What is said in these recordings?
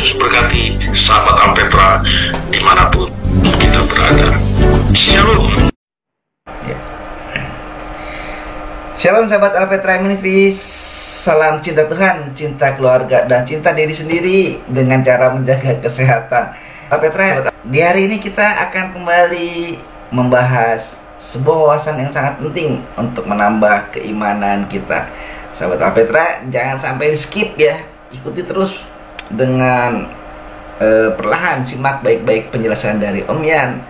Yesus berkati sahabat Alpetra dimanapun kita berada. Shalom. Shalom sahabat Alpetra Ministries. Salam cinta Tuhan, cinta keluarga, dan cinta diri sendiri dengan cara menjaga kesehatan. Alpetra, di hari ini kita akan kembali membahas sebuah wawasan yang sangat penting untuk menambah keimanan kita. Sahabat Alpetra, jangan sampai di skip ya. Ikuti terus dengan perlahan, simak baik-baik penjelasan dari Om Yan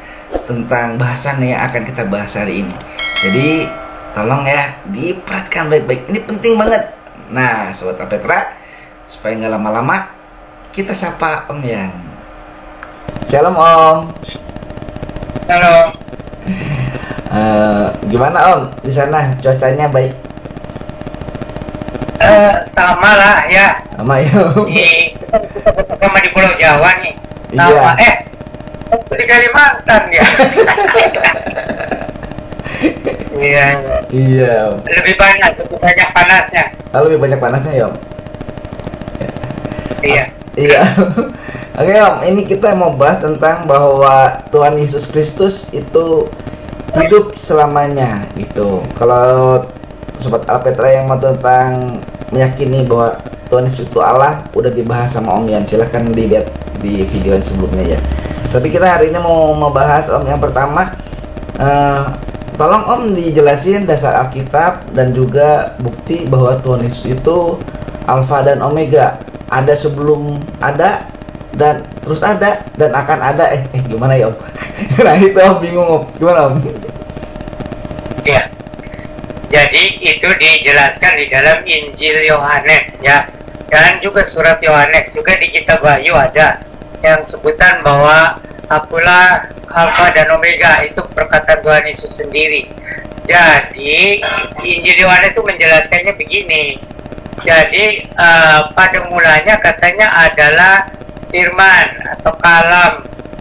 tentang bahasan yang akan kita bahas hari ini. Jadi tolong ya diperhatikan baik-baik, ini penting banget. Nah Sobat Alpetra, supaya nggak lama-lama, kita sapa Om Yan. Shalom Om. Halo. Gimana Om di sana, cuacanya baik? Sama lah ya. Sama ya Om. Sama di Pulau Jawa nih. Sama. Iya. Di Kalimantan ya. Iya. Lebih banyak panasnya. Lebih banyak panasnya ya Om. Iya. Iya. Oke Om, ini kita mau bahas tentang bahwa Tuhan Yesus Kristus itu hidup selamanya gitu. Kalau Sobat Alpetra yang mau tentang meyakini bahwa Tuhan Yesus itu Allah, udah dibahas sama Om Yan. Silahkan dilihat di video yang sebelumnya ya. Tapi kita hari ini mau membahas Om yang pertama. Tolong Om dijelasin dasar Alkitab dan juga bukti bahwa Tuhan Yesus itu Alfa dan Omega. Ada sebelum ada, dan terus ada, dan akan ada. Gimana ya Om? Nah itu Om bingung Om. Gimana Om? Iya. Jadi itu dijelaskan di dalam Injil Yohanes ya. Dan juga surat Yohanes, juga di kitab Wahyu ada yang sebutan bahwa akulah Alfa dan Omega, itu perkataan Tuhan Yesus sendiri. Jadi Injil Yohanes itu menjelaskannya begini. Jadi pada mulanya katanya adalah firman atau kalam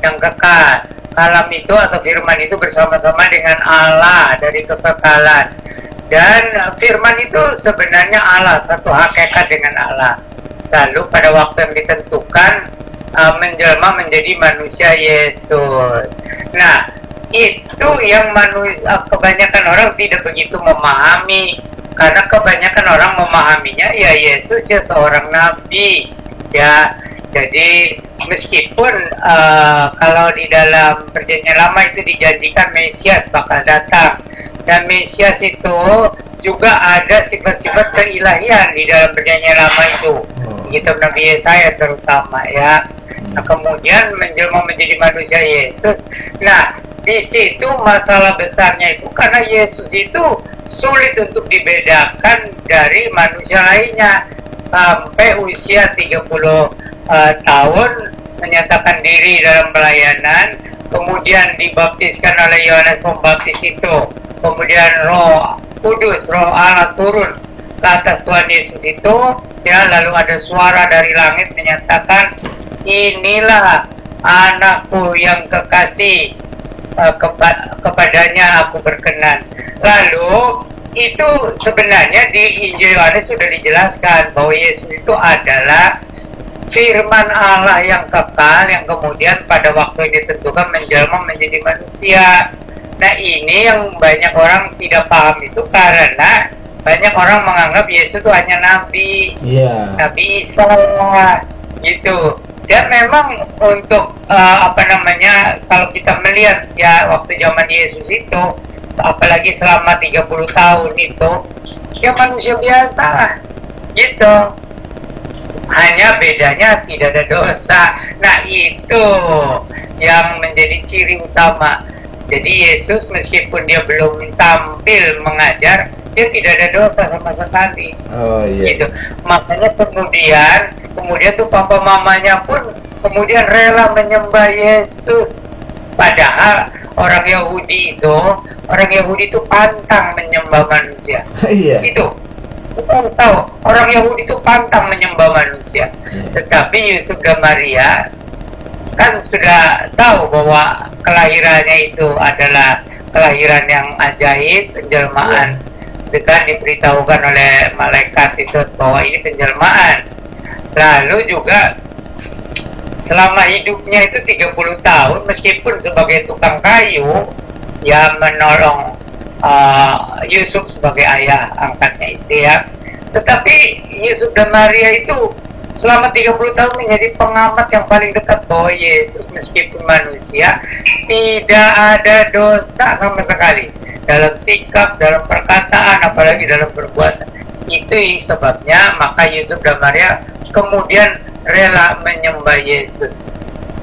yang kekal. Kalam itu atau firman itu bersama-sama dengan Allah dari kekekalan. Dan firman itu sebenarnya Allah, satu hakikat dengan Allah. Lalu pada waktu yang ditentukan menjelma menjadi manusia Yesus. Nah, itu yang kebanyakan orang tidak begitu memahami, karena kebanyakan orang memahaminya ya Yesus ya seorang nabi ya. Jadi meskipun kalau di dalam Perjanjian Lama itu dijanjikan Mesias bakal datang, dan Mesias itu juga ada sifat-sifat keilahian di dalam Perjanjian Lama itu, kitab Nabi Yesaya terutama ya. Nah, kemudian menjelma menjadi manusia Yesus. Nah, di situ masalah besarnya itu karena Yesus itu sulit untuk dibedakan dari manusia lainnya. Sampai usia 30 tahun menyatakan diri dalam pelayanan, kemudian dibaptiskan oleh Yohanes Pembaptis itu, kemudian Roh Kudus, Roh Allah turun ke atas Tuhan Yesus itu ya. Lalu ada suara dari langit menyatakan, inilah anakku yang kekasih, kepadanya aku berkenan. Lalu itu sebenarnya di Injil Yohanes sudah dijelaskan bahwa Yesus itu adalah firman Allah yang kekal, yang kemudian pada waktu yang ditentukan menjelma menjadi manusia. Nah ini yang banyak orang tidak paham itu, karena banyak orang menganggap Yesus itu hanya nabi, Nabi Isa gitu. Dan memang untuk kalau kita melihat ya waktu zaman Yesus itu, apalagi selama 30 tahun itu, ya manusia biasa gitu. Hanya bedanya tidak ada dosa. Nah itu yang menjadi ciri utama. Jadi Yesus meskipun dia belum tampil mengajar, dia tidak ada dosa sama sekali. Gitu. Makanya kemudian tuh papa mamanya pun kemudian rela menyembah Yesus. Padahal orang Yahudi itu pantang menyembah manusia. Itu tahu, orang Yahudi itu pantang menyembah manusia. Tetapi Yusuf dan Maria kan sudah tahu bahwa kelahirannya itu adalah kelahiran yang ajaib, penjelmaan. Itu kan diberitahukan oleh malaikat itu bahwa ini penjelmaan. Lalu juga selama hidupnya itu 30 tahun meskipun sebagai tukang kayu, ya menolong Yusuf sebagai ayah angkatnya itu ya. Tetapi Yusuf dan Maria itu selama 30 tahun menjadi pengamat yang paling dekat bahwa Yesus meskipun manusia tidak ada dosa sama sekali dalam sikap, dalam perkataan, apalagi dalam perbuatan. Itu sebabnya maka Yusuf dan Maria kemudian rela menyembah Yesus.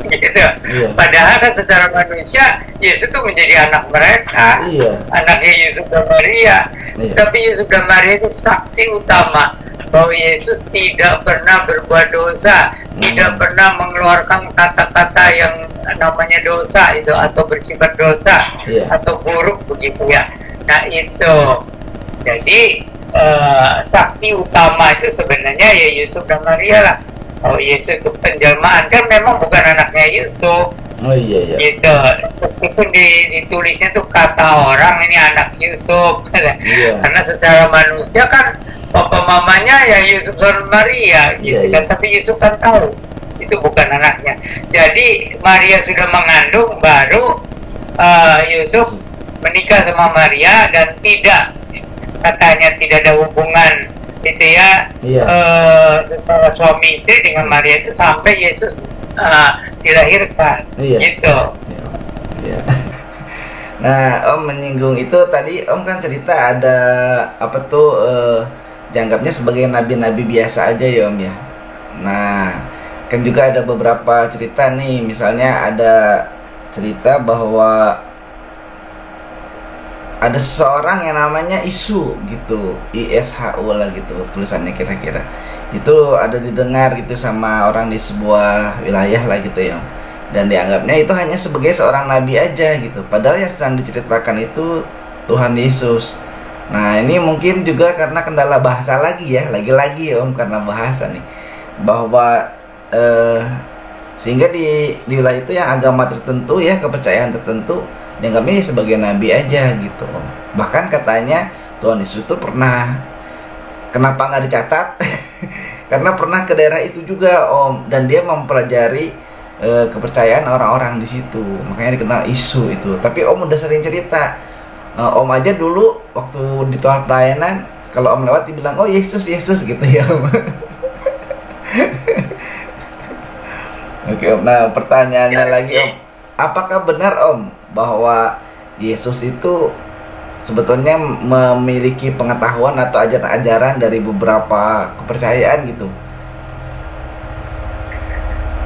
Gitu. Iya. Padahal kan secara manusia Yesus itu menjadi anak mereka, anaknya Yusuf dan Maria. Tapi Yusuf dan Maria itu saksi utama bahwa Yesus tidak pernah berbuat dosa, tidak pernah mengeluarkan kata-kata yang namanya dosa itu atau bersifat dosa atau buruk begitu ya. Nah itu, jadi saksi utama itu sebenarnya ya Yusuf dan Maria lah. Oh Yesus itu penjelmaan, kan memang bukan anaknya Yusuf. Oh iya. Gitu. Meskipun ditulisnya tuh kata orang ini anak Yusuf. Karena secara manusia kan papa mamanya ya Yusuf dan Maria gitu kan. Tapi Yusuf kan tahu itu bukan anaknya. Jadi Maria sudah mengandung, baru Yusuf menikah sama Maria dan katanya tidak ada hubungan itu ya setelah suami istri dengan Maria itu sampai Yesus dilahirkan gitu. Nah Om menyinggung itu tadi, Om kan cerita ada apa tuh dianggapnya sebagai nabi-nabi biasa aja ya Om ya. Nah kan juga ada beberapa cerita nih, misalnya ada cerita bahwa ada seseorang yang namanya Isu gitu, ISHU lah gitu tulisannya kira-kira. Itu ada didengar gitu sama orang di sebuah wilayah lah gitu ya. Dan dianggapnya itu hanya sebagai seorang nabi aja gitu. Padahal yang sedang diceritakan itu Tuhan Yesus. Nah ini mungkin juga karena kendala bahasa lagi ya, lagi-lagi ya Om, karena bahasa nih. Bahwa sehingga di wilayah itu yang agama tertentu ya, kepercayaan tertentu dianggapnya sebagai nabi aja gitu. Bahkan katanya Tuhan Yesus itu pernah, kenapa nggak dicatat? Karena pernah ke daerah itu juga Om, dan dia mempelajari kepercayaan orang-orang di situ, makanya dikenal Isu itu. Tapi Om udah sering cerita, Om aja dulu waktu di tempat pelayanan kalau Om lewat dibilang oh Yesus gitu ya Om. Oke Om, nah pertanyaannya lagi Om, apakah benar Om bahwa Yesus itu sebetulnya memiliki pengetahuan atau ajaran-ajaran dari beberapa kepercayaan gitu?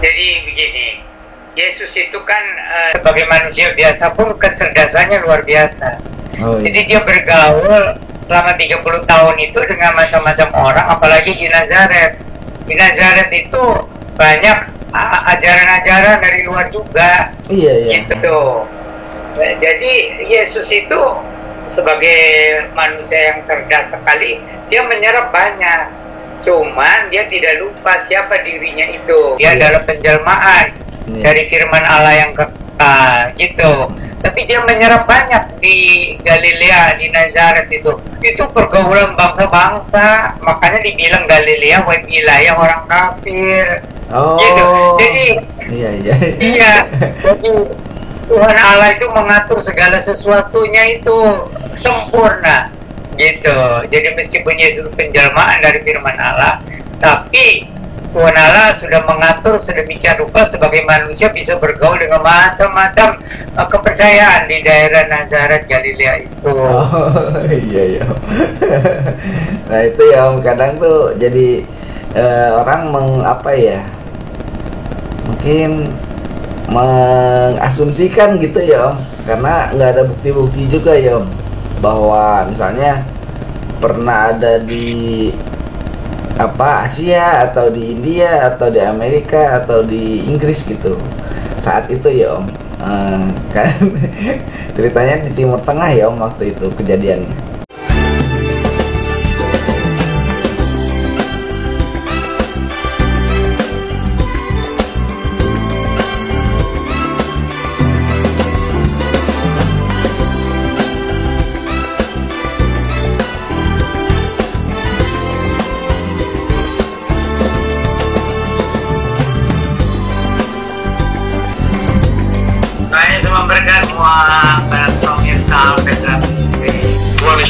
Jadi begini, Yesus itu kan sebagai manusia biasa pun kecerdasannya luar biasa. Jadi dia bergaul selama 30 tahun itu dengan macam-macam orang, apalagi di Nazaret. Di Nazaret itu banyak ajaran-ajaran dari luar juga. Gitu. Jadi Yesus itu sebagai manusia yang cerdas sekali, dia menyerap banyak. Cuman dia tidak lupa siapa dirinya itu. Dia adalah penjelmaan dari firman Allah yang kekal gitu. Tapi dia menyerap banyak di Galilea, di Nazaret itu. Itu pergaulan bangsa-bangsa. Makanya dibilang Galilea wilayah orang kafir. Gitu. Jadi iya. Jadi Tuhan Allah itu mengatur segala sesuatunya itu sempurna gitu. Jadi meskipun Yesus penjelmaan dari firman Allah, tapi Tuhan Allah sudah mengatur sedemikian rupa sebagai manusia bisa bergaul dengan macam-macam kepercayaan di daerah Nazaret Galilea itu. Iya. Nah itu ya Om, kadang tuh jadi orang mungkin mengasumsikan gitu ya Om, karena nggak ada bukti-bukti juga ya Om, bahwa misalnya pernah ada di Asia atau di India atau di Amerika atau di Inggris gitu saat itu ya Om. Kan ceritanya di Timur Tengah ya Om waktu itu kejadiannya.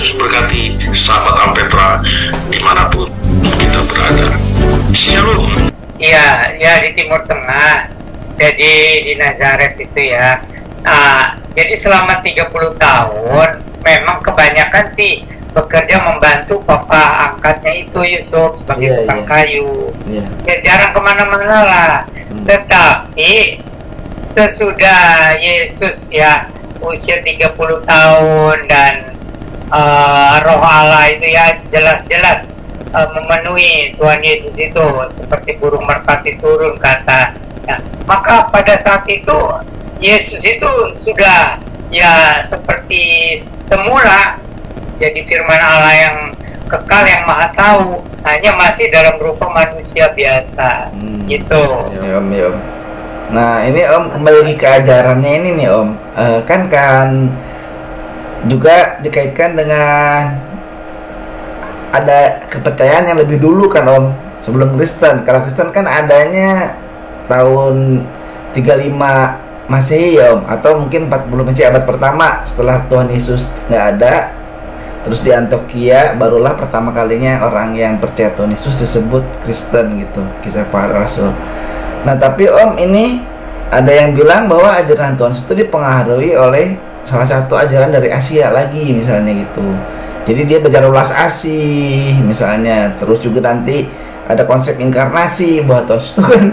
Yesus berkati sahabat Ampetra dimanapun kita berada. Shalom. Iya, ya di Timur Tengah. Jadi di Nazaret itu ya. Jadi selama 30 tahun memang kebanyakan sih bekerja membantu papa angkatnya itu Yusuf sebagai tukang kayu. Ya jarang kemana-mana lah. Tetapi sesudah Yesus ya usia 30 tahun dan Roh Allah itu ya jelas-jelas memenuhi Tuhan Yesus itu seperti burung merpati turun kata. Nah, maka pada saat itu Yesus itu sudah ya seperti semula jadi firman Allah yang kekal yang maha tahu, hanya masih dalam rupa manusia biasa gitu. Ya, Om. Nah ini Om kembali lagi ke ajarannya ini nih Om, kan juga dikaitkan dengan ada kepercayaan yang lebih dulu kan Om, sebelum Kristen. Kalau Kristen kan adanya tahun 35 Masehi ya Om, atau mungkin 40 Masehi abad pertama setelah Tuhan Yesus nggak ada. Terus di Antioquia barulah pertama kalinya orang yang percaya Tuhan Yesus disebut Kristen gitu, Kisah Para Rasul. Nah tapi Om ini ada yang bilang bahwa ajaran Tuhan Yesus itu dipengaruhi oleh salah satu ajaran dari Asia lagi misalnya gitu. Jadi dia belajar ulas asih misalnya. Terus juga nanti ada konsep inkarnasi bahwa Tuhan Yesus itu kan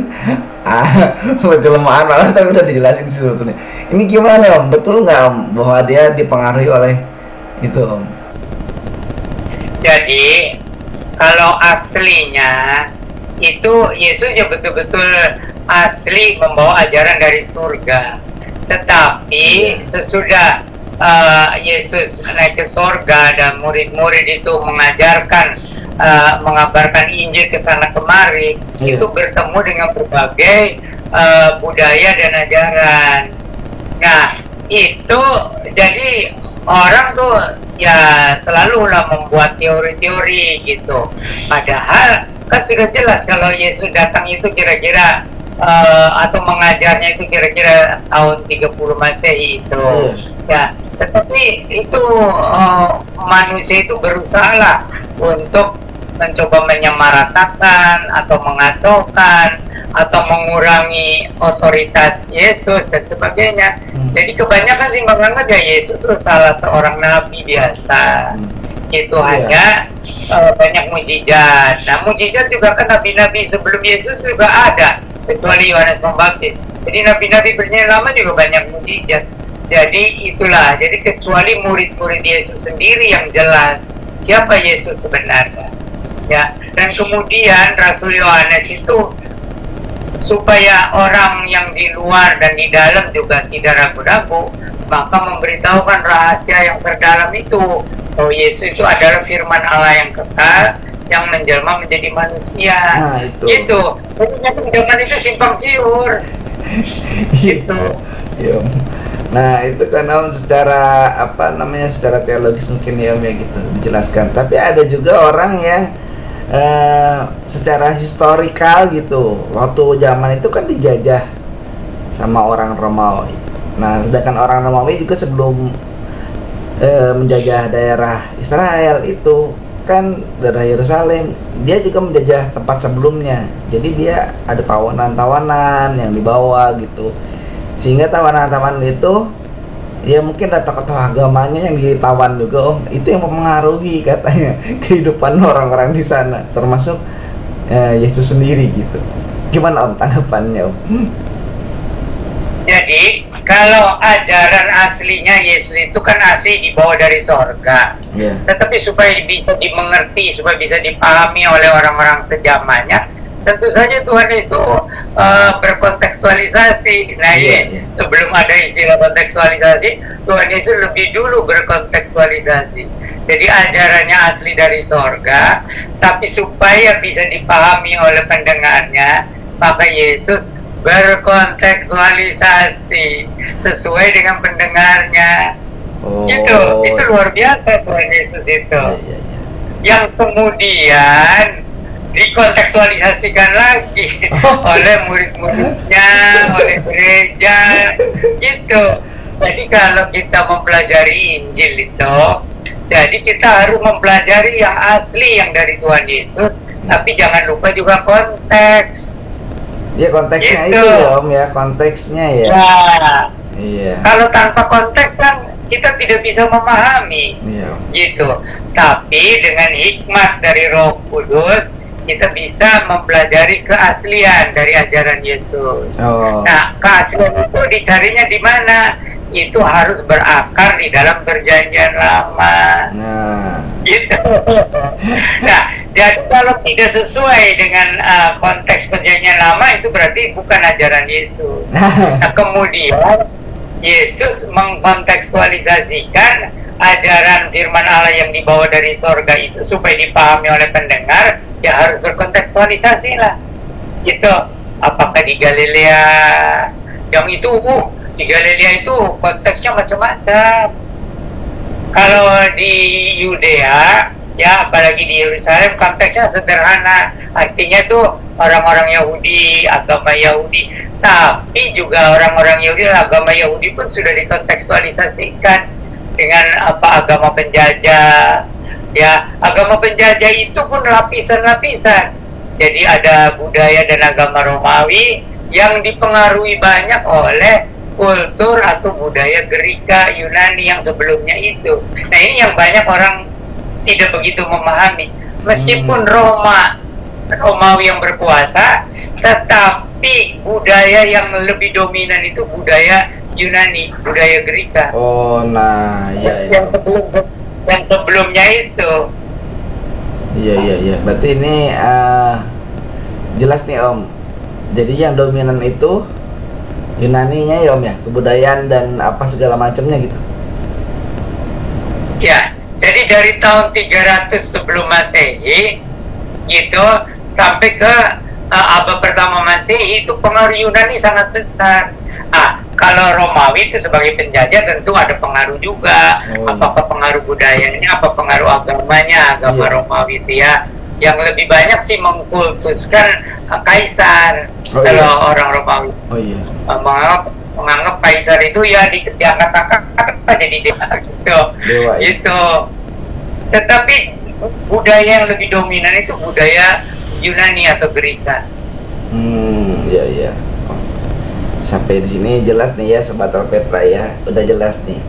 penjelmaan malah tapi udah dijelasin sih sebetulnya. Ini gimana Om? Betul nggak Om bahwa dia dipengaruhi oleh itu Om? Jadi kalau aslinya itu Yesus ya betul-betul asli membawa ajaran dari surga. Tetapi sesudah Yesus naik ke surga dan murid-murid itu mengajarkan, mengabarkan Injil ke sana kemari, itu bertemu dengan berbagai budaya dan ajaran. Nah itu jadi orang tuh ya selalu lah membuat teori-teori gitu. Padahal kan sudah jelas kalau Yesus datang itu kira-kira atau mengajarnya itu kira-kira tahun 30 Masehi itu. Ya, tetapi itu manusia itu berusaha lah untuk mencoba menyamaratakan atau mengacaukan atau mengurangi otoritas Yesus dan sebagainya. Jadi kebanyakan sih menganggap ya Yesus itu salah seorang nabi biasa. Itu hanya banyak mujizat. Nah mujizat juga kan nabi-nabi sebelum Yesus juga ada, kecuali Yohanes Pembaptis. Jadi nabi-nabi berjalan lama juga banyak mujizat. Jadi itulah, jadi kecuali murid-murid Yesus sendiri yang jelas siapa Yesus sebenarnya. Ya, dan kemudian Rasul Yohanes itu supaya orang yang di luar dan di dalam juga tidak ragu-ragu, maka memberitahukan rahasia yang terdalam itu, bahwa Yesus itu adalah firman Allah yang kekal yang menjelma menjadi manusia. Nah, itu. Gitu. Jadi zaman itu simpang siur. Gitu. Nah itu kan Om secara secara teologis mungkin ya Om ya gitu dijelaskan. Tapi ada juga orang yang secara historikal gitu, waktu zaman itu kan dijajah sama orang Romawi. Nah sedangkan orang Romawi juga sebelum menjajah daerah Israel itu kan daerah Yerusalem, dia juga menjajah tempat sebelumnya. Jadi dia ada tawanan-tawanan yang dibawa gitu, sehingga tawanan-tawanan itu ya mungkin ada tokoh agamanya yang ditawan juga Om, itu yang mempengaruhi katanya kehidupan orang-orang di sana, termasuk Yesus sendiri gitu. Gimana Om tanggapannya Om? Jadi kalau ajaran aslinya Yesus itu kan asli dibawa dari sorga, tetapi supaya bisa dimengerti, supaya bisa dipahami oleh orang-orang sejamannya, tentu saja Tuhan itu berkontekstualisasi. Nah sebelum ada istilah kontekstualisasi, Tuhan Yesus lebih dulu berkontekstualisasi. Jadi ajarannya asli dari sorga, tapi supaya bisa dipahami oleh pendengarnya, maka Yesus berkontekstualisasi sesuai dengan pendengarnya. Gitu, itu luar biasa Tuhan Yesus itu. Yang kemudian dikontekstualisasikan lagi oleh murid-muridnya, oleh gereja, gitu. Jadi kalau kita mempelajari Injil itu, Jadi kita harus mempelajari yang asli yang dari Tuhan Yesus, tapi jangan lupa juga konteks. Ya konteksnya Gitu. itu ya Om ya, konteksnya ya. Nah, Iya. kalau tanpa konteks kan kita tidak bisa memahami. Iya. Om. Gitu. Tapi dengan hikmat dari Roh Kudus, kita bisa mempelajari keaslian dari ajaran Yesus. Oh. Nah, keaslian itu dicarinya di mana? Itu harus berakar di dalam perjanjian lama. Nah. Gitu. Nah, jadi kalau tidak sesuai dengan konteks perjanjian lama, itu berarti bukan ajaran Yesus. Nah, kemudian Yesus mengkontekstualisasikan ajaran firman Allah yang dibawa dari sorga itu supaya dipahami oleh pendengar, ya harus berkontekstualisasi lah. Gitu. Apakah di Galilea yang itu, di Galilea itu konteksnya macam-macam. Kalau di Yudea, ya apalagi di Yerusalem, konteksnya sederhana. Artinya tuh orang-orang Yahudi, agama Yahudi. Tapi juga orang-orang Yahudi, agama Yahudi pun sudah dikontekstualisasikan dengan agama penjajah. Ya, agama penjajah itu pun lapisan-lapisan. Jadi ada budaya dan agama Romawi yang dipengaruhi banyak oleh kultur atau budaya Greka, Yunani yang sebelumnya itu. Nah, ini yang banyak orang tidak begitu memahami. Meskipun Romawi yang berkuasa, tetapi budaya yang lebih dominan itu budaya Yunani, budaya Greka. Oh, nah, iya. Yang sebelumnya itu. Iya. Berarti ini jelas nih Om. Jadi yang dominan itu Yunaninya ya Om ya, kebudayaan dan apa segala macamnya gitu. Ya, jadi dari tahun 300 sebelum Masehi gitu sampai ke abad pertama Masehi itu pengaruh Yunani sangat besar. Kalau Romawi itu sebagai penjajah tentu ada pengaruh juga. Apakah pengaruh budayanya, apa pengaruh agamanya, agama Romawi itu ya. Yang lebih banyak sih mengkultuskan kaisar. Kalau orang Romawi menganggap kaisar itu ya diangkat-angkat jadi dewa gitu. Gitu. Tetapi budaya yang lebih dominan itu budaya Yunani atau Greka. Iya. Sampai di sini jelas nih ya Sobat Alpetra ya, udah jelas nih.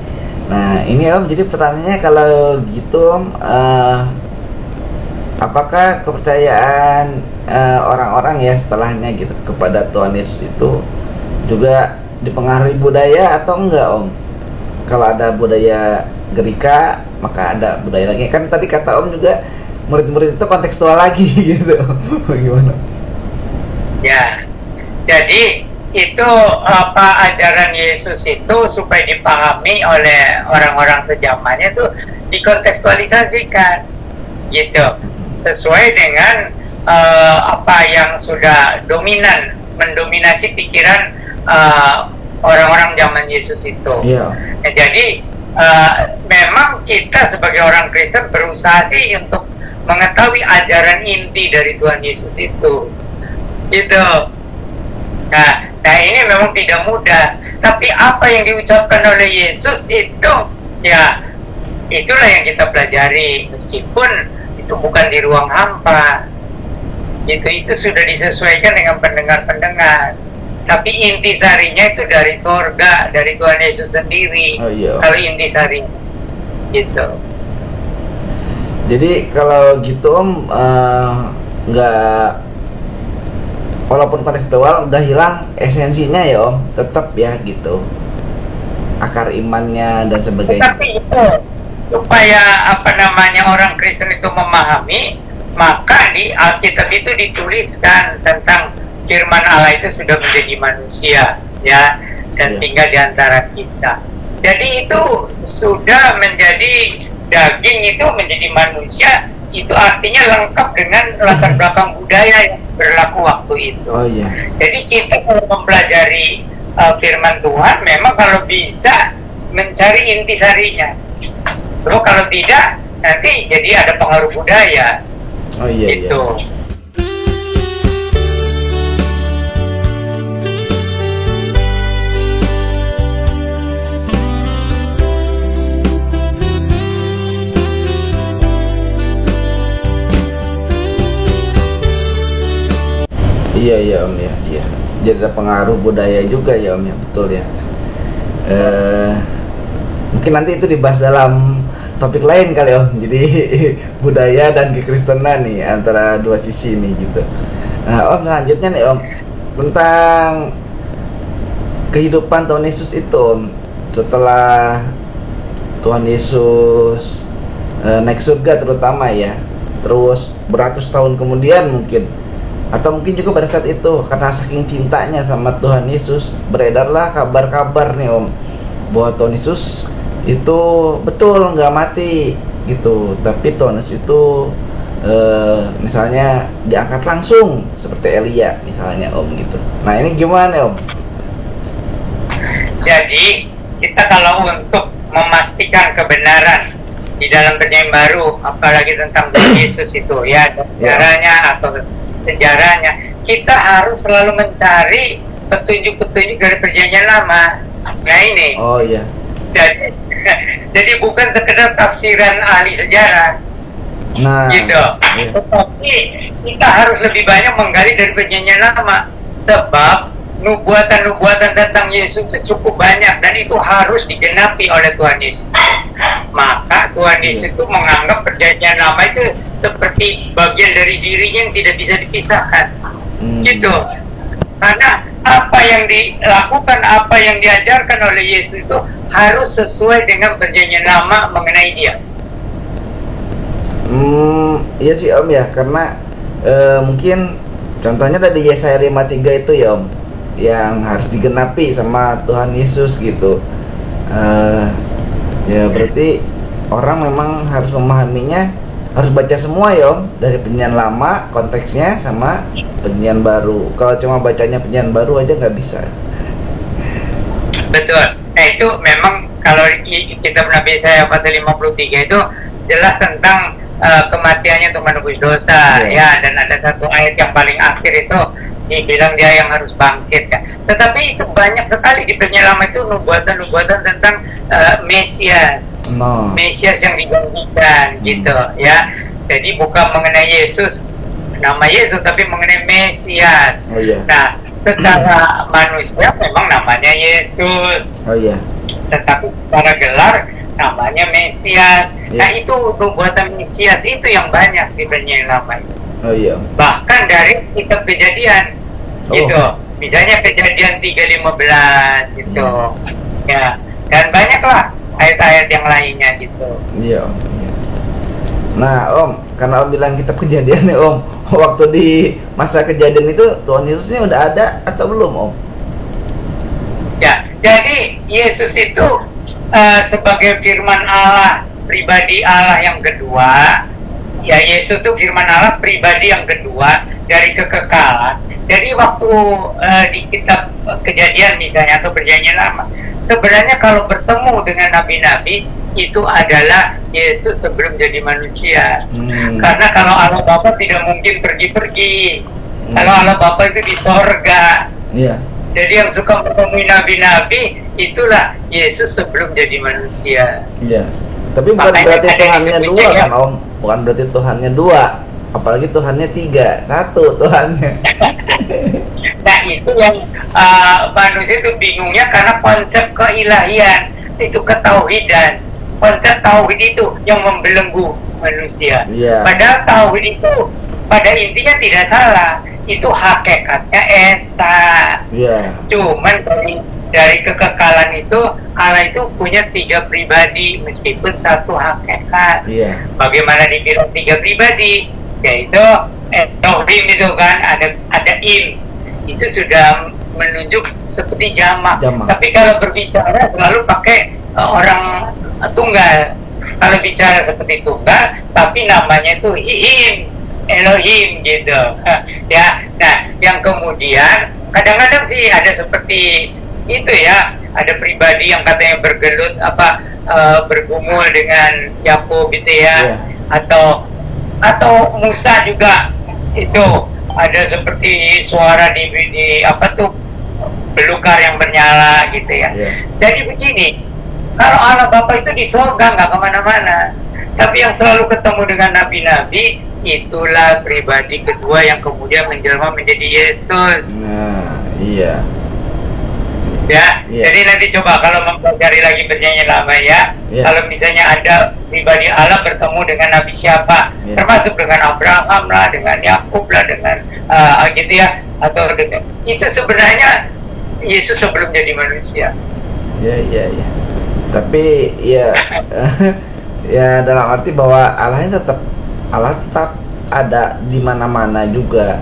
Nah ini Om, jadi pertanyaannya kalau gitu Om, apakah kepercayaan orang-orang ya setelahnya gitu kepada Tuhan Yesus itu juga dipengaruhi budaya atau enggak Om? Kalau ada budaya Greka, maka ada budaya lagi. Kan tadi kata Om juga murid-murid itu kontekstual lagi gitu. Bagaimana? Ya, jadi itu ajaran Yesus itu supaya dipahami oleh orang-orang sejamannya tuh dikontekstualisasikan gitu, sesuai dengan apa yang sudah mendominasi pikiran orang-orang zaman Yesus itu. Nah, jadi memang kita sebagai orang Kristen berusaha sih untuk mengetahui ajaran inti dari Tuhan Yesus itu gitu. Nah ini memang tidak mudah, tapi apa yang diucapkan oleh Yesus itu ya itulah yang kita pelajari, meskipun itu bukan di ruang hampa gitu. Itu sudah disesuaikan dengan pendengar-pendengar, tapi intisarinya itu dari sorga, dari Tuhan Yesus sendiri. Kalau intisari gitu. Jadi kalau gitu Om, nggak, walaupun kontekstual udah hilang esensinya ya Om, tetap ya gitu, akar imannya dan sebagainya. Tapi itu supaya orang Kristen itu memahami, maka di Alkitab itu dituliskan tentang firman Allah itu sudah menjadi manusia ya, dan tinggal di antara kita. Jadi itu sudah menjadi daging, itu menjadi manusia. Itu artinya lengkap dengan latar belakang budaya yang berlaku waktu itu. Jadi kita mempelajari firman Tuhan, memang kalau bisa mencari intisarinya. Terus kalau tidak, nanti jadi ada pengaruh budaya. Gitu. Iya iya Om ya, iya. Jadi ada pengaruh budaya juga ya Om ya, betul ya. Mungkin nanti itu dibahas dalam topik lain kali Om. Jadi budaya dan kekristenan nih antara dua sisi nih gitu. Nah Om, selanjutnya nih Om, tentang kehidupan Tuhan Yesus itu Om, setelah Tuhan Yesus naik surga terutama ya, terus beratus tahun kemudian mungkin, atau mungkin juga pada saat itu karena saking cintanya sama Tuhan Yesus, beredarlah kabar-kabar nih Om, bahwa Tuhan Yesus itu betul nggak mati gitu, tapi Tuhan Yesus itu misalnya diangkat langsung seperti Elia misalnya Om gitu. Nah ini gimana Om? Jadi kita kalau untuk memastikan kebenaran di dalam perjanjian baru, apalagi tentang Tuhan Yesus itu ya, sejarahnya atau sejarahnya, kita harus selalu mencari petunjuk-petunjuk dari perjanjian lama. Nah ini. Oh iya. Jadi bukan sekedar tafsiran ahli sejarah. Nah, gitu. Iya. Tetapi kita harus lebih banyak menggali dari perjanjian lama, sebab nubuatan-nubuatan tentang Yesus itu cukup banyak dan itu harus digenapi oleh Tuhan Yesus. Maka Tuhan Yesus itu menganggap perjanjian lama itu seperti bagian dari dirinya yang tidak bisa dipisahkan. Gitu. Karena apa yang dilakukan, apa yang diajarkan oleh Yesus itu harus sesuai dengan perjanjian lama mengenai dia. Iya sih Om ya, karena mungkin contohnya dari Yesaya 53 itu ya Om, yang harus digenapi sama Tuhan Yesus gitu. Ya berarti orang memang harus memahaminya, harus baca semua ya Om, dari perjanjian lama konteksnya sama perjanjian baru. Kalau cuma bacanya perjanjian baru aja nggak bisa. Betul. Nah itu memang kalau kita Nabi Yesaya pasal 53 itu jelas tentang kematiannya untuk menebus dosa, ya, dan ada satu ayat yang paling akhir itu dibilang dia yang harus bangkit kan. Tetapi itu banyak sekali di perjanjian lama itu nubuatan-nubuatan tentang Mesias, Mesias yang dijanjikan gitu ya. Jadi bukan mengenai Yesus, nama Yesus, tapi mengenai Mesias. Nah secara manusia memang namanya Yesus, tetapi secara gelar namanya Mesias. Nah itu nubuatan Mesias itu yang banyak di perjanjian lama. Bahkan dari kitab Kejadian gitu, misalnya Kejadian 3:15 gitu ya, dan banyaklah ayat-ayat yang lainnya gitu. Nah Om, karena Om bilang kitab Kejadian nih Om, waktu di masa Kejadian itu Tuhan Yesusnya udah ada atau belum Om? Ya, jadi Yesus itu sebagai firman Allah, pribadi Allah yang kedua. Ya, Yesus itu firman Allah pribadi yang kedua dari kekekalan. Jadi waktu di kitab Kejadian misalnya atau perjanjian lama, sebenarnya kalau bertemu dengan nabi-nabi itu adalah Yesus sebelum jadi manusia. Karena kalau Allah Bapa tidak mungkin pergi-pergi. Kalau Allah Bapa itu di sorga. Jadi yang suka menemui nabi-nabi itulah Yesus sebelum jadi manusia. Tapi bukan berarti Tuhannya dua kan Om? Bukan berarti Tuhannya dua, apalagi Tuhannya tiga, satu Tuhannya. Nah itu yang manusia itu bingungnya karena konsep keilahian itu ketauhidan. Konsep tauhid itu yang membelenggu manusia. Padahal tauhid itu pada intinya tidak salah, itu hakikatnya esa. Cuman dari kekekalan itu Allah itu punya tiga pribadi meskipun satu hakikat. Bagaimana dibilang tiga pribadi? Yaitu Elohim itu kan ada im, itu sudah menunjuk seperti jamak. Tapi kalau berbicara selalu pakai orang tunggal. Kalau bicara seperti tunggal, tapi namanya itu Him, Elohim gitu. Ya, nah yang kemudian kadang-kadang sih ada seperti itu ya, ada pribadi yang katanya bergelut bergumul dengan Yakub gitu ya, atau Musa juga itu ada seperti suara di belukar yang bernyala gitu ya. Jadi begini, kalau Allah Bapa itu di surga nggak kemana-mana, tapi yang selalu ketemu dengan nabi-nabi itulah pribadi kedua yang kemudian menjelma menjadi Yesus. Nah, iya. Ya, Iya. jadi nanti coba kalau mempelajari lagi perjanjian lama ya, Iya. kalau misalnya ada pribadi Allah bertemu dengan Nabi siapa, Iya. termasuk dengan Abraham lah, dengan Yakub lah, dengan gitu ya, atau dengan itu sebenarnya Yesus sebelum jadi manusia. Iya. Tapi ya ya dalam arti bahwa Allah tetap ada di mana-mana juga.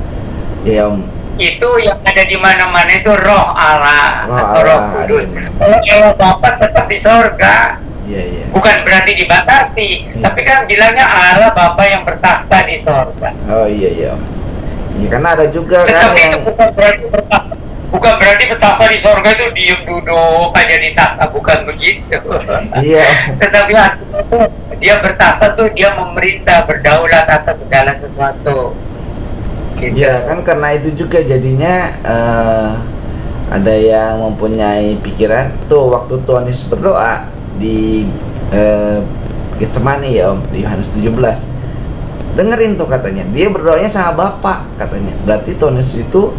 Ya, Om. Itu yang ada di mana-mana itu Roh Allah atau Roh Allah, Kudus. iya. Kalau Allah Bapa tetap di sorga, Iya. bukan berarti dibatasi, Iya. tapi kan bilangnya Allah Bapa yang bertakhta di sorga. Oh iya. Ya, karena ada juga kan Tetapi yang itu bukan berarti bertakhta di sorga itu diem duduk aja di takhta, bukan begitu. iya. Tetapi artinya itu dia bertakhta tuh dia memerintah, berdaulat atas segala sesuatu. Gitu. Ya kan karena itu juga jadinya ada yang mempunyai pikiran tuh waktu Tuhan Yesus berdoa di Getsemani ya Om, di Yohanes 17. Dengerin tuh katanya, dia berdoanya sama Bapa katanya. Berarti Tuhan Yesus itu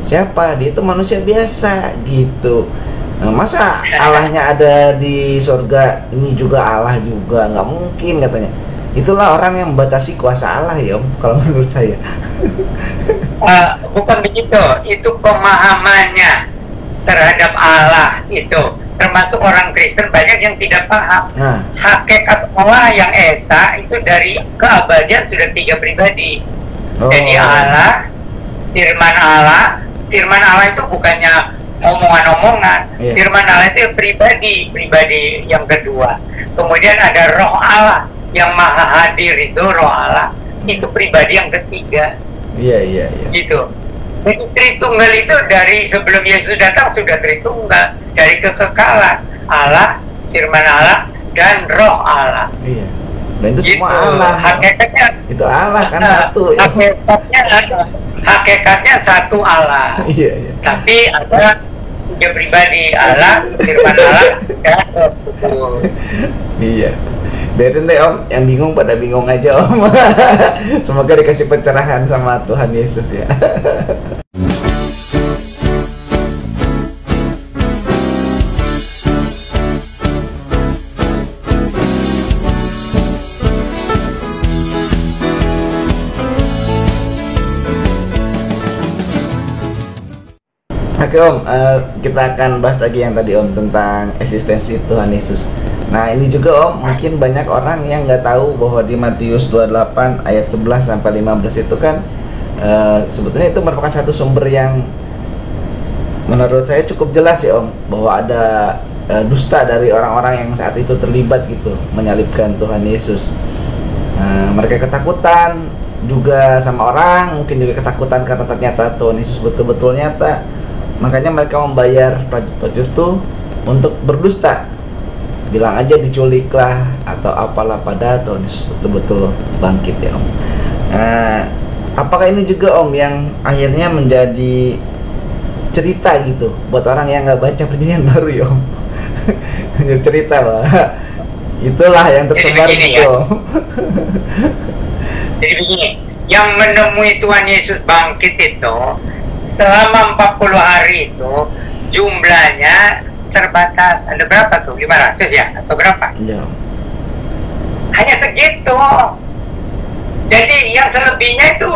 siapa? Dia itu manusia biasa gitu. Nah, masa Allahnya ada di surga, ini juga Allah juga, nggak mungkin katanya. Itulah orang yang membatasi kuasa Allah ya Om, kalau menurut saya. Bukan begitu, itu pemahamannya terhadap Allah itu. Termasuk orang Kristen banyak yang tidak paham. Nah, Hakikat Allah yang esa itu dari keabadian sudah 3 pribadi. Jadi Allah, firman Allah itu bukannya omongan-omongan. Iya. Firman Allah itu pribadi yang kedua. Kemudian ada Roh Allah yang maha hadir, itu Roh Allah, itu pribadi yang ketiga. Iya. Gitu. Jadi Tritunggal itu dari sebelum Yesus datang sudah Tritunggal, dari kekekalan Allah, firman Allah, dan Roh Allah. Iya. Dan itu Gitu. semua Allah. Hakikatnya Itu Allah kan satu. Ya. hakikatnya satu Allah. Iya. Tapi ada 3 pribadi, Allah, firman Allah, dan Roh Kudus. Iya. Biarin deh Om, yang bingung pada bingung aja Om. Semoga dikasih pencerahan sama Tuhan Yesus ya. Oke Om, kita akan bahas lagi yang tadi Om tentang eksistensi Tuhan Yesus. Nah ini juga Om, mungkin banyak orang yang nggak tahu bahwa di Matius 28 ayat 11 sampai 15 itu kan sebetulnya itu merupakan satu sumber yang menurut saya cukup jelas ya Om, bahwa ada dusta dari orang-orang yang saat itu terlibat gitu menyalibkan Tuhan Yesus. Mereka ketakutan juga sama orang, mungkin juga ketakutan karena ternyata Tuhan Yesus betul-betul nyata. Makanya mereka membayar prajurit itu untuk berdusta. Bilang aja diculiklah atau apalah, pada Tuhan Yesus betul-betul bangkit ya Om. Apakah ini juga Om yang akhirnya menjadi cerita gitu buat orang yang nggak baca perjanjian baru ya Om? Menjadi cerita bahwa itulah yang tersebar gitu Om. Jadi begini, yang menemui Tuhan Yesus bangkit itu selama 40 hari itu jumlahnya terbatas. Ada berapa tuh? 500 ya? Atau berapa? Ya. Hanya segitu. Jadi yang selebihnya itu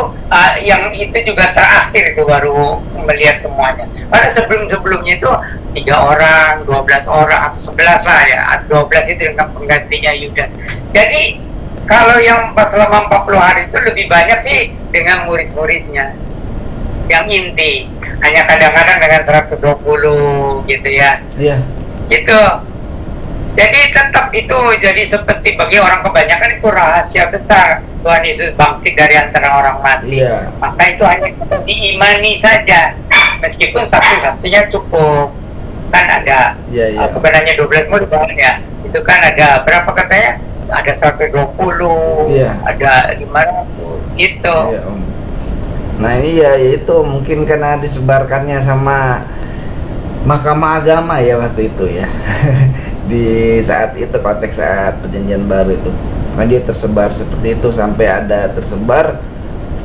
yang itu juga terakhir itu baru melihat semuanya. Pada sebelum-sebelumnya itu 3 orang, 12 orang, atau 11 lah ya. 12 itu dengan penggantinya Yudas. Jadi kalau yang selama 40 hari itu lebih banyak sih dengan murid-muridnya yang inti, hanya kadang-kadang dengan 120 gitu ya. Iya. Gitu. Jadi tetap itu jadi seperti bagi orang kebanyakan itu rahasia besar Tuhan Yesus bangkit dari antara orang mati. Iya. Maka itu hanya diimani saja, meskipun saksi-saksinya cukup. Kan ada kebenarannya 12 murid ya. Itu kan ada berapa katanya? Ada 120, Iya. ada 500 gitu. Iya Om. Nah ini ya itu mungkin karena disebarkannya sama Mahkamah Agama ya waktu itu ya. Di saat itu, konteks saat perjanjian baru itu. Maka dia tersebar seperti itu sampai ada tersebar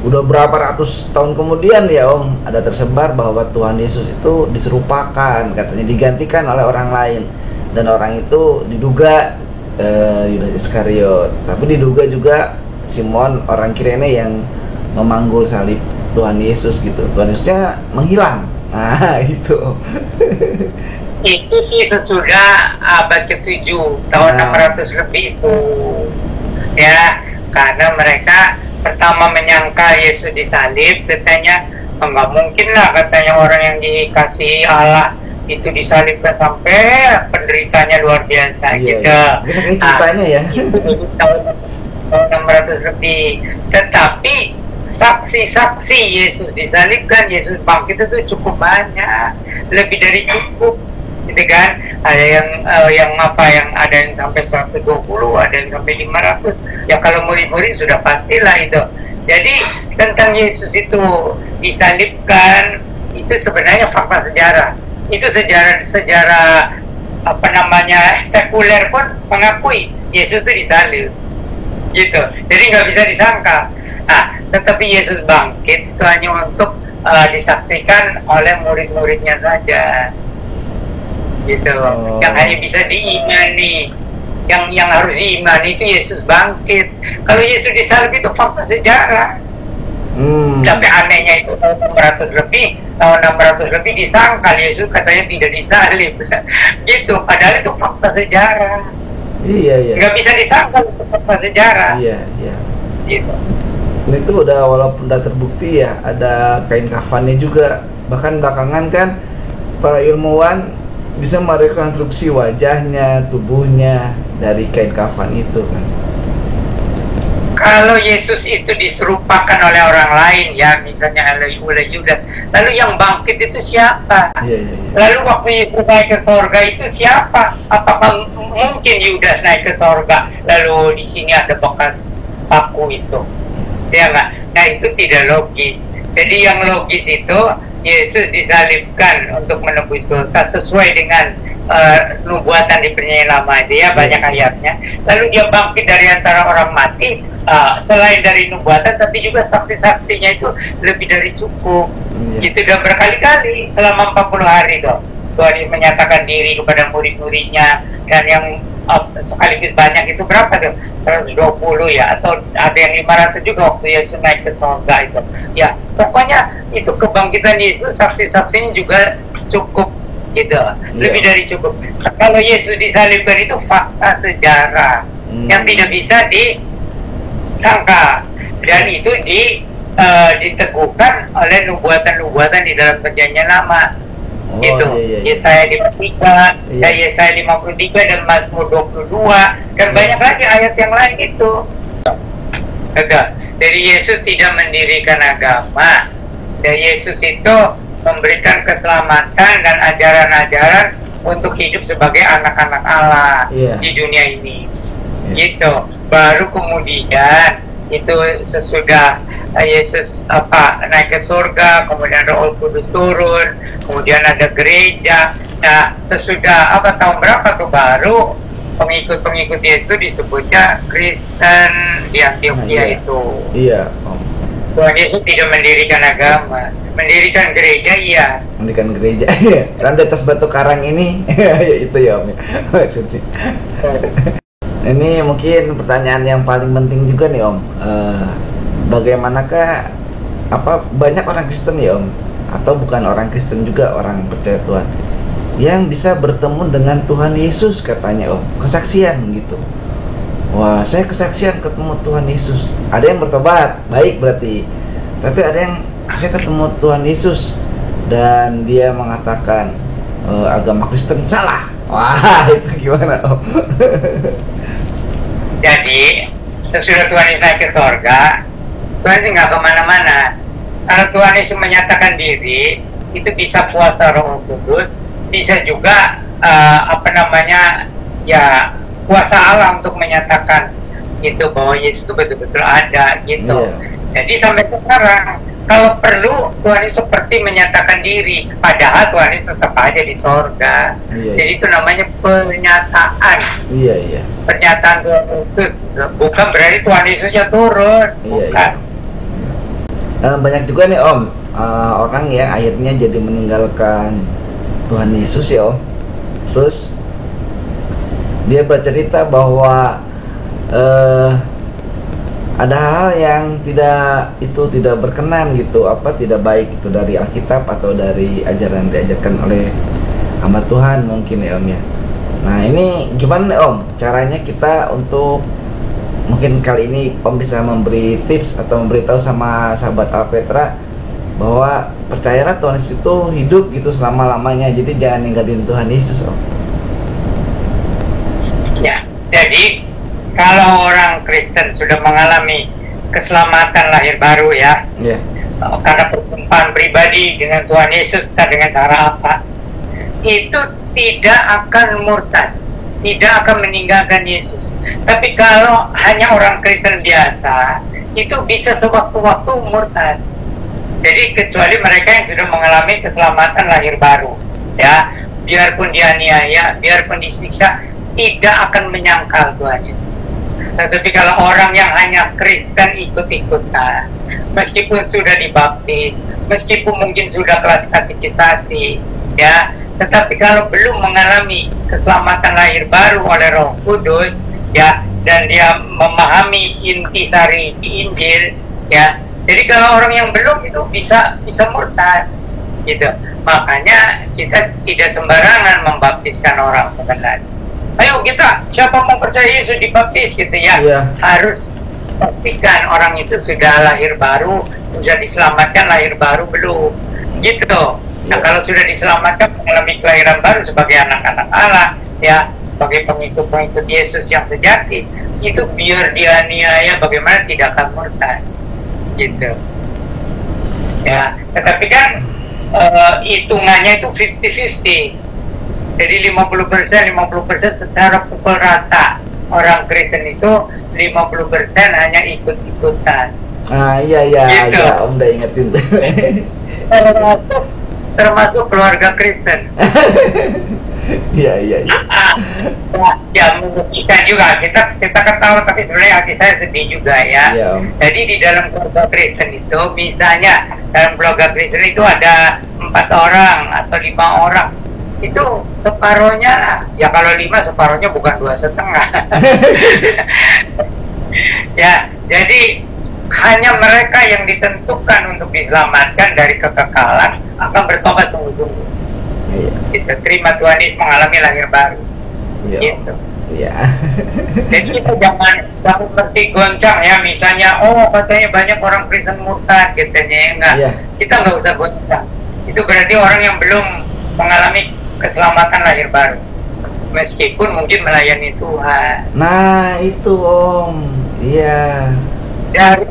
udah berapa ratus tahun kemudian ya Om, ada tersebar bahwa Tuhan Yesus itu diserupakan, katanya digantikan oleh orang lain, dan orang itu diduga Yudas Iskariot, tapi diduga juga Simon orang Kirene yang memanggul salib Tuhan Yesus gitu. Tuhan Yesusnya menghilang. Nah itu. Itu sih sesudah abad ke-7 tahun 600 lebih itu ya, karena mereka pertama menyangka Yesus disalib, katanya nggak mungkin lah, katanya orang yang dikasih Allah itu disalibkan sampai penderitanya luar biasa gitu. Iya. Bisa ceritanya ya. Itu tahun 600 lebih. Tetapi saksi-saksi Yesus disalibkan, Yesus bangkit itu cukup banyak, lebih dari cukup, gitu kan? Ada yang ada yang sampai 120, ada yang sampai 500. Ya kalau murid-murid sudah pastilah itu. Jadi tentang Yesus itu disalibkan itu sebenarnya fakta sejarah. Itu sejarah sekuler pun mengakui Yesus itu disalib, gitu. Jadi nggak bisa disangka. Nah, tetapi Yesus bangkit itu hanya untuk disaksikan oleh murid-muridnya saja, gitu. Yang hanya bisa diimani, yang harus diimani itu Yesus bangkit. Kalau Yesus disalib itu fakta sejarah. Tapi anehnya itu tahun 600 lebih disangkal Yesus katanya tidak disalib, gitu. Padahal itu fakta sejarah. Iya. Nggak bisa disangkal itu fakta sejarah. Iya. Gitu. Dan itu udah, walaupun udah terbukti ya, ada kain kafannya juga. Bahkan belakangan kan para ilmuwan bisa merekonstruksi wajahnya, tubuhnya dari kain kafan itu kan. Kalau Yesus itu diserupakan oleh orang lain ya, misalnya oleh Yudas, lalu yang bangkit itu siapa? Iya. Lalu waktu Yesus naik ke sorga itu siapa? Apakah mungkin Yudas naik ke sorga lalu di sini ada bekas paku itu? Ya nggak? Nah itu tidak logis. Jadi yang logis itu Yesus disalibkan untuk menebus dosa sesuai dengan nubuatan di Perjanjian Lama itu ya, banyak ayatnya. Lalu dia bangkit dari antara orang mati, selain dari nubuatan tapi juga saksi-saksinya itu lebih dari cukup. Gitu, dan berkali-kali selama 40 hari Tuhan menyatakan diri kepada murid-muridnya, dan yang sekaligus banyak itu berapa tuh? 120 ya, atau ada yang 500 juga waktu Yesus naik ke surga itu. Ya, pokoknya itu kebangkitan Yesus, saksi-saksinya juga cukup gitu, lebih dari cukup. Kalau Yesus disalibkan itu fakta sejarah yang tidak bisa disangka, dan itu diteguhkan oleh nubuatan-nubuatan di dalam Perjanjian Lama. Gitu. Yesaya 53, dan Yesaya 53 dan Mazmur 22 dan banyak lagi ayat yang lain itu. Jadi Yesus tidak mendirikan agama, dan Yesus itu memberikan keselamatan dan ajaran-ajaran untuk hidup sebagai anak-anak Allah di dunia ini. Gitu. Baru kemudian itu sesudah Yesus naik ke surga, kemudian Roh Kudus turun, kemudian ada gereja. Nah, sesudah tahun berapa tuh baru pengikut-pengikut Yesus disebutnya Kristen di Antioquia itu. Iya. Tuhan Yesus tidak mendirikan agama, mendirikan gereja iya. Mendirikan gereja, iya. Kan di atas batu karang ini, itu ya Om. Maksudnya. Ini mungkin pertanyaan yang paling penting juga nih Om. Bagaimanakah banyak orang Kristen ya Om, atau bukan orang Kristen juga, orang percaya Tuhan yang bisa bertemu dengan Tuhan Yesus katanya Om, kesaksian gitu. Wah, saya kesaksian ketemu Tuhan Yesus. Ada yang bertobat, baik berarti. Tapi ada yang saya ketemu Tuhan Yesus dan dia mengatakan agama Kristen salah. Wah, itu gimana Om? Jadi sesudah Tuhan Yesus naik ke sorga, Tuhan Yesus nggak kemana-mana. Kalau Tuhan Yesus menyatakan diri, itu bisa kuasa Roh Kudus, bisa juga kuasa Allah untuk menyatakan itu bahwa Yesus itu betul-betul ada gitu. Jadi sampai sekarang kalau perlu Tuhan Yesus seperti menyatakan diri, padahal Tuhan Yesus tetap aja di sorga. Iya, Jadi itu namanya pernyataan. Iya, iya. Pernyataan Tuhan Yesus, bukan berarti Tuhan Yesusnya turun, bukan. Banyak juga nih Om, orang yang akhirnya jadi meninggalkan Tuhan Yesus ya Om. Terus dia bercerita bahwa ada hal-hal yang tidak berkenan gitu, tidak baik itu dari Alkitab atau dari ajaran yang diajarkan oleh hamba Tuhan mungkin ya Om ya. Nah ini gimana nih Om caranya kita untuk, mungkin kali ini Om bisa memberi tips atau memberitahu sama sahabat Alpetra bahwa percayalah Tuhan Yesus itu hidup gitu selama-lamanya, jadi jangan ninggalin Tuhan Yesus Om. Ya, jadi kalau orang Kristen sudah mengalami keselamatan lahir baru ya, karena perjumpaan pribadi dengan Tuhan Yesus, dengan cara apa, itu tidak akan murtad, tidak akan meninggalkan Yesus. Tapi kalau hanya orang Kristen biasa, itu bisa sewaktu-waktu murtad. Jadi kecuali mereka yang sudah mengalami keselamatan lahir baru, ya, biarpun dianiaya, biarpun disiksa, tidak akan menyangkal Tuhan Yesus. Tetapi kalau orang yang hanya Kristen ikut-ikutan, meskipun sudah dibaptis, meskipun mungkin sudah kelas katekisasi, ya, tetapi kalau belum mengalami keselamatan lahir baru oleh Roh Kudus, ya, dan dia memahami intisari Injil, ya, jadi kalau orang yang belum itu bisa murtad, gitu. Makanya kita tidak sembarangan membaptiskan orang sebenarnya. Ayo kita, siapa mau percaya Yesus dibaptis gitu ya, harus pastikan orang itu sudah lahir baru, sudah diselamatkan lahir baru belum, gitu. Nah kalau sudah diselamatkan mengalami kelahiran baru sebagai anak-anak Allah, ya, sebagai pengikut-pengikut Yesus yang sejati, itu biar dianiaya bagaimana tidak akan murtad, gitu. Ya, tetapi kan hitungannya itu 50-50. Jadi 50% secara pukul rata. Orang Kristen itu 50% hanya ikut-ikutan. Iya, gitu. Ya, Om udah ingetin. Termasuk keluarga Kristen. Iya. Ya menyedihkan juga. Kita ketawa tapi sebenarnya hati saya sedih juga ya. Jadi di dalam keluarga Kristen itu, misalnya dalam keluarga Kristen itu ada 4 orang atau 5 orang, itu separohnya, ya kalau 5 separohnya bukan 2,5. Ya, jadi hanya mereka yang ditentukan untuk diselamatkan dari kekekalan akan bertobat sungguh-sungguh. Kita terima Tuhan Yesus, mengalami lahir baru. Gitu. Jadi kita jangan seperti goncang ya, misalnya katanya banyak orang Kristen murtad katanya, enggak. Kita nggak usah goncang. Itu berarti orang yang belum mengalami keselamatan lahir baru, meskipun mungkin melayani Tuhan. Nah itu Om, iya. Dari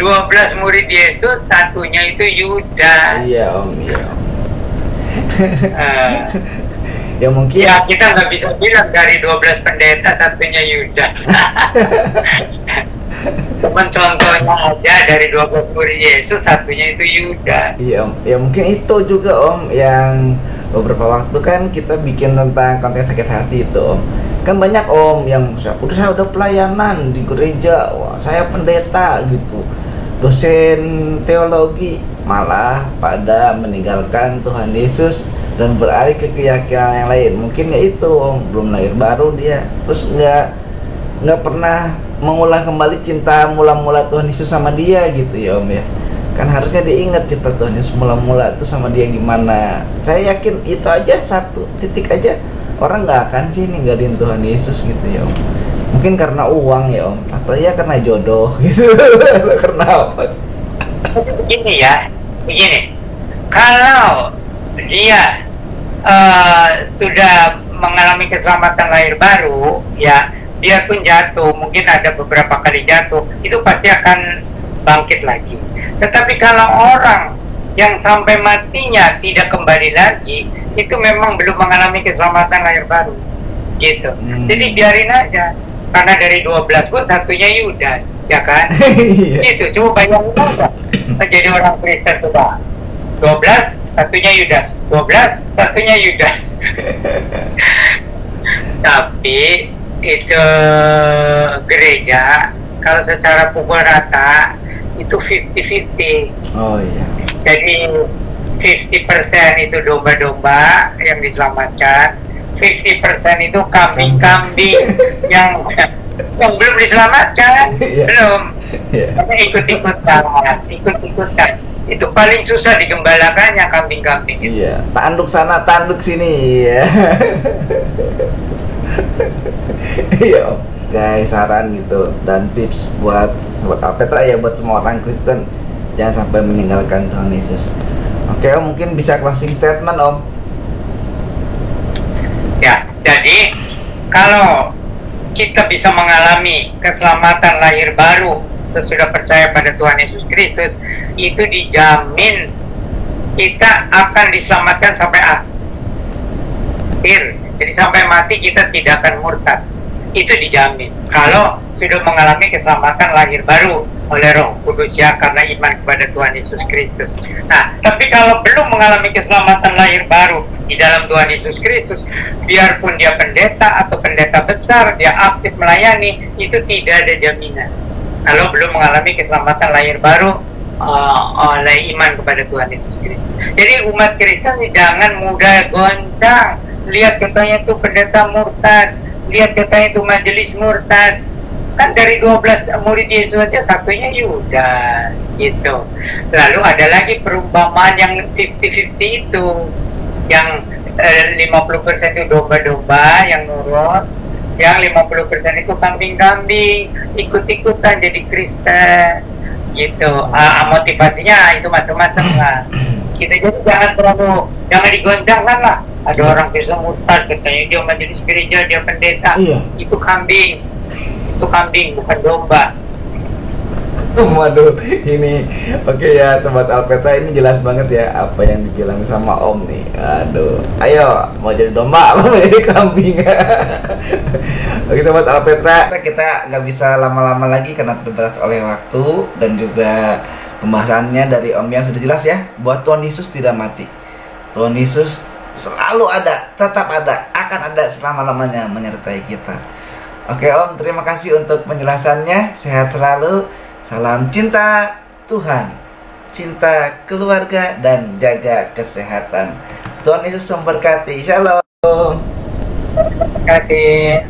12 murid Yesus, satunya itu Yudas. Iya Om, iya Om. Ya mungkin. Ya kita nggak bisa bilang dari 12 pendeta satunya Yudas. Cuman contohnya aja, dari 12 murid Yesus satunya itu Yudas. Iya Om, ya mungkin itu juga Om, yang beberapa waktu kan kita bikin tentang konten sakit hati itu Om. Kan banyak Om yang saya udah pelayanan di gereja, saya pendeta gitu, dosen teologi, malah pada meninggalkan Tuhan Yesus dan beralih ke keyakinan yang lain. Mungkin ya itu Om, belum lahir baru dia, terus nggak pernah mengulang kembali cinta mula-mula Tuhan Yesus sama dia gitu ya Om ya. Kan harusnya diingat cinta Tuhan Yesus mula-mula itu sama dia gimana. Saya yakin itu aja, satu titik aja, orang nggak akan sih ninggalin Tuhan Yesus gitu ya Om. Mungkin karena uang ya Om, atau ya karena jodoh gitu. Karena apa? Begini, kalau dia sudah mengalami keselamatan lahir baru, ya biarpun jatuh, mungkin ada beberapa kali jatuh, itu pasti akan bangkit lagi. Tetapi kalau orang yang sampai matinya tidak kembali lagi, itu memang belum mengalami keselamatan lahir baru, gitu. Jadi biarin aja, karena dari 12 pun satunya Yudas. ya kan? Iya. Itu coba bayangin aja menjadi orang Kristen coba 12 satunya Yudas, 12 satunya Yudas. Tapi itu gereja kalau secara pukul rata itu 50-50. Oh iya. Jadi 50% itu domba-domba yang diselamatkan, 50% itu kambing-kambing yang belum diselamatkan. Iya. Belum. Iya. Karena ikut-ikutan. Itu paling susah digembalakannya kambing-kambing itu. Iya, tanduk sana, tanduk sini ya. Iya, Om. Guys, saran gitu dan tips buat sobat Alpetra ya, buat semua orang Kristen, jangan sampai meninggalkan Tuhan Yesus. Oke, Om, mungkin bisa closing statement, Om. Ya, jadi kalau kita bisa mengalami keselamatan lahir baru sesudah percaya pada Tuhan Yesus Kristus, itu dijamin kita akan diselamatkan sampai akhir. Jadi sampai mati kita tidak akan murtad. Itu dijamin kalau sudah mengalami keselamatan lahir baru oleh Roh Kudus ya, karena iman kepada Tuhan Yesus Kristus. Nah, tapi kalau belum mengalami keselamatan lahir baru di dalam Tuhan Yesus Kristus, biarpun dia pendeta atau pendeta besar, dia aktif melayani, itu tidak ada jaminan kalau belum mengalami keselamatan lahir baru oleh iman kepada Tuhan Yesus Kristus. Jadi umat Kristen jangan mudah goncang lihat katanya itu pendeta murtad, lihat katanya itu majelis murtad. Kan dari 12 murid Yesus aja satunya Yudas gitu. Lalu ada lagi perumpamaan yang 50-50 itu, yang 50% itu domba-domba yang nurut, yang 50% itu kambing-kambing ikut-ikutan jadi Kristen gitu. Motivasinya itu macam-macam lah. Kita jadi jangan digoncangkan lah. Ada orang Kristen murtad katanya dia majelis gereja, dia pendeta. Iya. Itu kambing bukan domba. Waduh, ini oke ya Sobat Alpetra, ini jelas banget ya apa yang dibilang sama Om nih. Aduh, ayo mau jadi domba apa mau jadi kambing? Oke Sobat Alpetra, kita nggak bisa lama-lama lagi karena terbatas oleh waktu dan juga pembahasannya dari Om yang sudah jelas ya, buat Tuhan Yesus tidak mati. Tuhan Yesus selalu ada, tetap ada, akan ada selama-lamanya menyertai kita. Oke Om, terima kasih untuk penjelasannya. Sehat selalu. Salam cinta Tuhan, cinta keluarga, dan jaga kesehatan. Tuhan Yesus memberkati. Shalom. Terima kasih.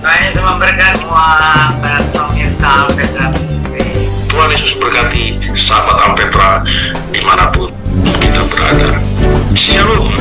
Saya semua berkat semua pemirsa Alpetra. Tuhan Yesus berkati sahabat Alpetra dimanapun kita berada. Shalom.